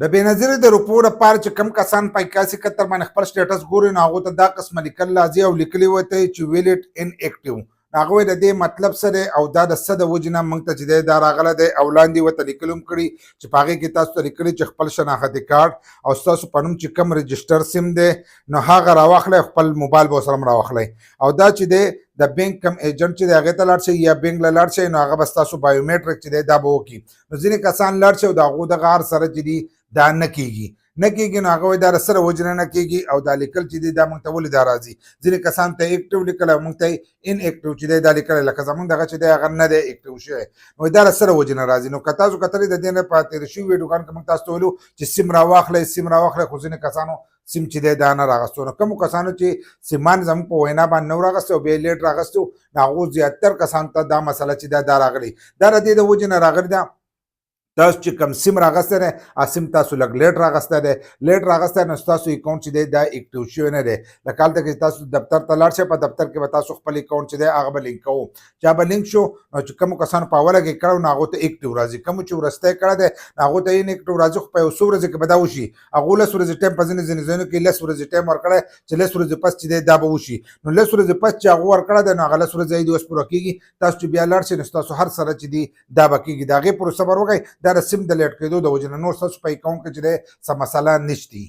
د بینظیر د روپو لپاره چې کم کسان په 81 71 باندې خپل سټیټس ګوري نو هغو ته دا قسمه لیکل راځي او لیکلي ورته چې والٹ اناکټیو. هغوی د دې مطلب څه دی او دا د څه د وجې نه موږ ته چې دی دا راغلی دی او لاندې ورته لیکلي هم کړي چې په هغې کې تاسو ته لیکلي چې خپل شناختي کارت او ستاسو په نوم چې کوم رجسټر سیم دی نو هغه راواخلی، خپل موبایل به ورسره هم راواخلی او دا چې دی د بینک کم ایجنټ چې دی هغې ته لاړ شئ یا بینک له لاړ شئ نو هغه به ستاسو بایومیټریک چې دی دا به وکړي. نو ځینې کسان لاړ شي او د هغو دغه هر سره چې دي دا نه کېږي نو هغه وایي دا د سره وجې نه کېږي او دا لیکل چې دی دا موږ ته ولې دا راځي. ځینې کسان ته ایکټیو لیکل او موږ ته ان ایکټیو چې دی دا لیکلی لکه زموږ دغه چې دی هغه نه دی ایکټیو شوی نو دا د سره وجې نه راځي. نو که تاسو کتلې د دې نه په تېره شوي ویډیوګانو کې موږ تاسو ته ویلو چې سیم راواخلی خو ځینې کسانو سیم چې دی دا نه راغستو. نو کومو کسانو چې سیمان زموږ په وینا باندې نه راغستی او بیا یې لیټ راغستی نو هغو زیاتر کسانو ته دا مسله چې دا راغلی دا د دې د وجې نه راغلی ده. تاسو چې کوم سیم راغستی دی سیم تاسو لږ لیټ راغستی نو ستاسو اکاونټ چې دی دا ایکټیو شوی نه دی. لکه هلته کې تاسو دفتر ته لاړ شئ په دفتر کې به تاسو خپل اکاونټ چې دی هغه به لینک کوو. چې هغه لینک شو نو چې کومو کسانو په اوله کې کړی نو هغو ته ایکټیو راځي، کومو چې وروستی کړی دی نو هغو ته ان ایکټیو راځي. خو په یو څو ورځې کې به دا وشي هغو 10 ورځې ټایم په ځینې ځایونو کې 10 ورځې ټایم ورکړی چې 10 ورځې پس چې دی دا به وشي. نو 10 ورځې پس چې هغو ورکړی دی نو هغه 10 ورځې دې اوس پوره کېږي. تاسو چې بیا لاړ شئ نو ستاسو هر سره چې دي دا به کېږي. د هغې پورې صبر وکړئ. دا د سیم د لیټ کېدو د وجې نه نور ستاسو په اکاونټ کې چې دی څه مسله نشته.